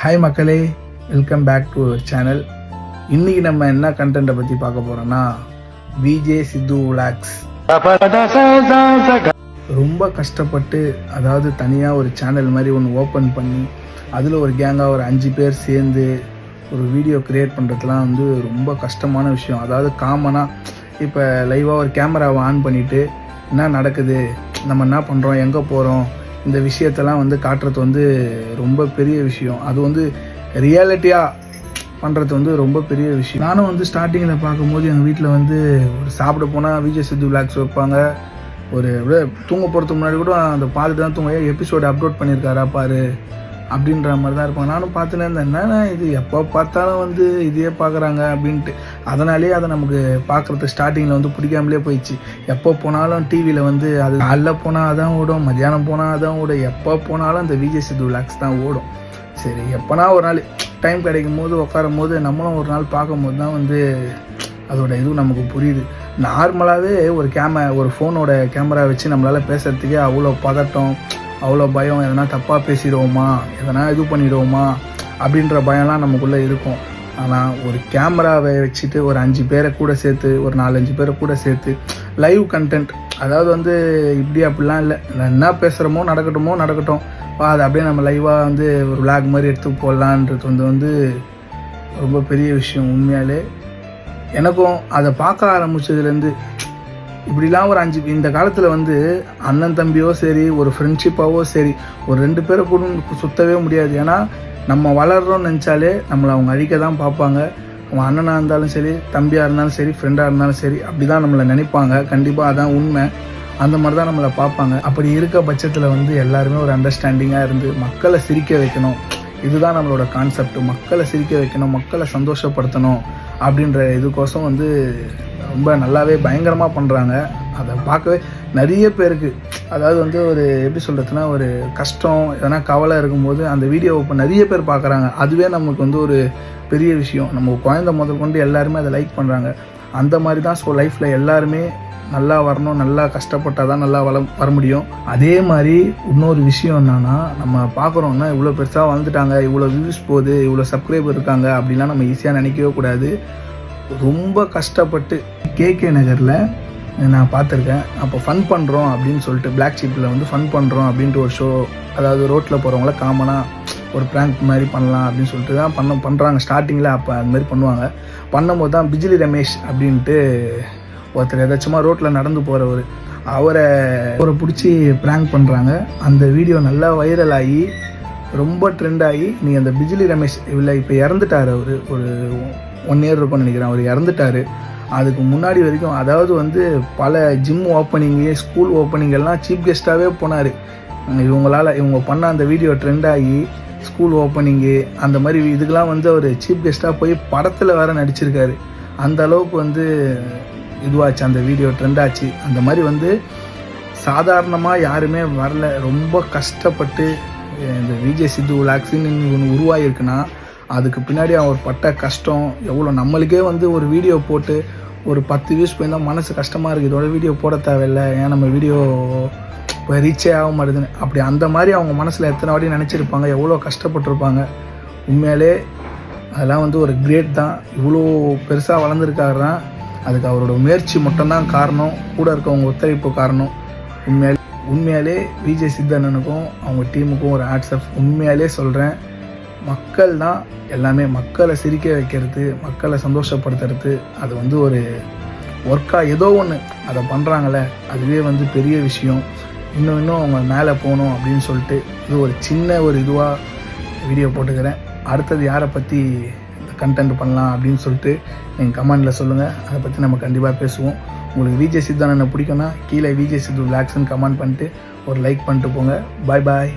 Hi மக்களே, welcome back to our channel. இன்றைக்கி நம்ம என்ன கண்டென்ட்டை பற்றி பார்க்க போகிறோன்னா விஜே சித்து விலாக்ஸ். ரொம்ப கஷ்டப்பட்டு, அதாவது தனியாக ஒரு சேனல் மாதிரி ஒன்று ஓப்பன் பண்ணி அதில் ஒரு கேங்காக ஒரு 5 பேர் சேர்ந்து ஒரு வீடியோ க்ரியேட் பண்ணுறதுலாம் வந்து ரொம்ப கஷ்டமான விஷயம். அதாவது காமனாக இப்போ லைவாக ஒரு கேமராவை ஆன் பண்ணிவிட்டு என்ன நடக்குது, நம்ம என்ன பண்ணுறோம், எங்கே போகிறோம், இந்த விஷயத்தெல்லாம் வந்து காட்டுறது வந்து ரொம்ப பெரிய விஷயம். அது வந்து ரியாலிட்டியாக பண்ணுறது வந்து ரொம்ப பெரிய விஷயம். நானும் வந்து ஸ்டார்டிங்கில் பார்க்கும்போது எங்கள் வீட்டில் வந்து ஒரு சாப்பிட போனால் விஜே சித்து விலாக்ஸ் வைப்பாங்க. ஒரு தூங்க போகிறதுக்கு முன்னாடி கூட அந்த பார்த்துட்டு தான் தூங்க, எபிசோடு அப்லோட் பண்ணியிருக்காரா பாரு அப்படின்ற மாதிரி தான் இருப்பாங்க. நானும் பார்த்துன்னு இருந்தேன், என்னன்னா இது எப்போ பார்த்தாலும் வந்து இதையே பார்க்குறாங்க அப்படின்ட்டு. அதனாலே அதை நமக்கு பார்க்குறது ஸ்டார்டிங்கில் வந்து பிடிக்காமலே போயிடுச்சு. எப்போ போனாலும் டிவியில் வந்து அது காலைல போனால் அதான் ஓடும், மத்தியானம் போனால் அதான் ஓடும், எப்போ போனாலும் அந்த விஜே சித்து விலாக்ஸ் தான் ஓடும். சரி, எப்போனா ஒரு நாள் டைம் கிடைக்கும் போது உட்காரும் போது நம்மளும் ஒரு நாள் பார்க்கும்போது தான் வந்து அதோட இதுவும் நமக்கு புரியுது. நார்மலாகவே ஒரு ஃபோனோட கேமரா வச்சு நம்மளால் பேசுகிறதுக்கே அவ்வளோ பதட்டம், அவ்வளோ பயம். எதனா தப்பாக பேசிடுவோமா, எதனா இது பண்ணிவிடுவோமா அப்படின்ற பயம்லாம் நமக்குள்ளே இருக்கும். ஆனால் ஒரு கேமராவை வச்சுட்டு ஒரு 5 பேரை கூட சேர்த்து, ஒரு 4-5 பேரை கூட சேர்த்து லைவ் கண்டென்ட், அதாவது வந்து இப்படி அப்படிலாம் இல்லை, என்ன பேசுகிறோமோ நடக்கட்டும், அதை அப்படியே நம்ம லைவாக வந்து ஒரு விளாக் மாதிரி எடுத்து போடலான்றது வந்து ரொம்ப பெரிய விஷயம். உண்மையாலே எனக்கும் அதை பார்க்க ஆரம்பித்ததுலேருந்து இப்படிலாம் ஒரு 5 இந்த காலத்தில் வந்து அண்ணன் தம்பியோ சரி, ஒரு ஃப்ரெண்ட்ஷிப்பாவோ சரி, ஒரு 2 பேரை கூட சுற்றவே முடியாது. ஏன்னா நம்ம வளர்றோம்னு நினச்சாலே நம்மளை அவங்க அழிக்க தான் பார்ப்பாங்க. அவன் அண்ணனாக இருந்தாலும் சரி, தம்பியாக இருந்தாலும் சரி, ஃப்ரெண்டாக இருந்தாலும் சரி, அப்படி தான் நம்மளை நினைப்பாங்க. கண்டிப்பாக அதான் உண்மை. அந்த மாதிரி தான் நம்மளை பார்ப்பாங்க. அப்படி இருக்க பட்சத்தில் வந்து எல்லாருமே ஒரு அண்டர்ஸ்டாண்டிங்காக இருந்து மக்களை சிரிக்க வைக்கணும். இதுதான் நம்மளோட கான்செப்ட். மக்களை சிரிக்க வைக்கணும், மக்களை சந்தோஷப்படுத்தணும் அப்படின்ற இதுக்கோசம் வந்து ரொம்ப நல்லாவே பயங்கரமாக பண்ணுறாங்க. அதை பார்க்கவே நிறைய பேருக்கு, அதாவது வந்து ஒரு எப்படி சொல்கிறதுனா, ஒரு கஷ்டம் எதனா கவலை இருக்கும்போது அந்த வீடியோவை இப்போ நிறைய பேர் பார்க்குறாங்க. அதுவே நமக்கு வந்து ஒரு பெரிய விஷயம். நம்ம குழந்தை முதல் கொண்டு எல்லாருமே அதை லைக் பண்ணுறாங்க. அந்த மாதிரி தான் ஸோ லைஃப்பில் எல்லாருமே நல்லா வரணும், நல்லா கஷ்டப்பட்டால் தான் நல்லா வர முடியும். அதே மாதிரி இன்னொரு விஷயம் என்னன்னா, நம்ம பார்க்குறோன்னா இவ்வளோ பெருசாக வளர்ந்துட்டாங்க, இவ்வளோ வியூஸ் போகுது, இவ்வளோ சப்ஸ்கிரைபர் இருக்காங்க அப்படின்லாம் நம்ம ஈஸியாக நினைக்கவே கூடாது. ரொம்ப கஷ்டப்பட்டு கேகே நகரில் நான் பார்த்துருக்கேன். அப்போ ஃபன் பண்ணுறோம் அப்படின்னு சொல்லிட்டு பிளாக் ஷீப்பில் வந்து ஃபன் பண்ணுறோம் அப்படின்ட்டு ஒரு ஷோ, அதாவது ரோட்டில் போகிறவங்கள காமனாக ஒரு ப்ராங்க் மாதிரி பண்ணலாம் அப்படின்னு சொல்லிட்டு தான் பண்ணுறாங்க ஸ்டார்டிங்கில். அப்போ அதுமாதிரி பண்ணும்போது தான் பிஜிலி ரமேஷ் அப்படின்ட்டு ஒருத்தர் ஏதாச்சுமா ரோட்டில் நடந்து போகிறவர், அவரை பிடிச்சி ப்ராங்க் பண்ணுறாங்க. அந்த வீடியோ நல்லா வைரல் ஆகி ரொம்ப ட்ரெண்ட் ஆகி, நீங்கள் அந்த பிஜிலி ரமேஷ் இல்லை இப்போ இறந்துட்டார், அவர் ஒரு 1 இயர் இருக்கும்னு நினைக்கிறேன், அவர் இறந்துட்டார். அதுக்கு முன்னாடி வரைக்கும் அதாவது வந்து பல ஜிம் ஓப்பனிங்கு, ஸ்கூல் ஓப்பனிங் எல்லாம் சீஃப் கெஸ்ட்டாகவே போனார். இவங்க பண்ண அந்த வீடியோ ட்ரெண்ட் ஆகி ஸ்கூல் ஓப்பனிங்கு அந்த மாதிரி இதுக்கெலாம் வந்து அவர் சீஃப் கெஸ்ட்டாக போய் படத்தில் வேறு நடிச்சிருக்காரு. அந்த அளவுக்கு வந்து இதுவாச்சு, அந்த வீடியோ ட்ரெண்ட் ஆச்சு. அந்த மாதிரி வந்து சாதாரணமாக யாருமே வரல, ரொம்ப கஷ்டப்பட்டு இந்த விஜே சித்து விலாக்ஸ்ன்னு ஒன்று உருவாகிருக்குன்னா அதுக்கு பின்னாடி அவர் பட்ட கஷ்டம் எவ்வளோ. நம்மளுக்கே வந்து ஒரு வீடியோ போட்டு ஒரு 10 வியூஸ் போயிருந்தால் மனசு கஷ்டமாக இருக்குது, இதோட வீடியோ போட தேவையில்லை, ஏன் நம்ம வீடியோ இப்போ ரீச்சே ஆக மாட்டேதுன்னு. அப்படி அந்த மாதிரி அவங்க மனசில் எத்தனை வாட்டி நினச்சிருப்பாங்க, எவ்வளோ கஷ்டப்பட்டுருப்பாங்க. உண்மையிலே அதெல்லாம் வந்து ஒரு கிரேட் தான். இவ்வளோ பெருசாக வளர்ந்துருக்காருன்னா அதுக்கு அவரோட முயற்சி மட்டும்தான் காரணம், கூட இருக்கவங்க ஒத்துழைப்பு காரணம். உண்மையாலே விஜே சித்தண்ணனுக்கும் அவங்க டீமுக்கும் ஒரு ஹேட்ஸ். உண்மையாலே சொல்கிறேன், மக்கள் தான் எல்லாமே. மக்களை சிரிக்க வைக்கிறது, மக்களை சந்தோஷப்படுத்துறது, அது வந்து ஒரு ஒர்க்காக ஏதோ ஒன்று அதை பண்ணுறாங்களே, அதுவே வந்து பெரிய விஷயம். இன்னும் அவங்க மேலே போகணும் அப்படின்னு சொல்லிட்டு இது ஒரு சின்ன ஒரு இதுவாக வீடியோ போட்டுக்கிறேன். அடுத்தது யாரை பற்றி கண்டென்ட் பண்ணலாம் அப்படின்னு சொல்லிட்டு நீங்கள் கமெண்டில் சொல்லுங்கள். அதை பற்றி நம்ம கண்டிப்பாக பேசுவோம். உங்களுக்கு விஜே சித்து அண்ணனை பிடிக்கும்னா கீழே விஜே சித்து விலாக்ஸ்ன்னு கமெண்ட் பண்ணிட்டு ஒரு லைக் பண்ணிட்டு போங்க. பாய்.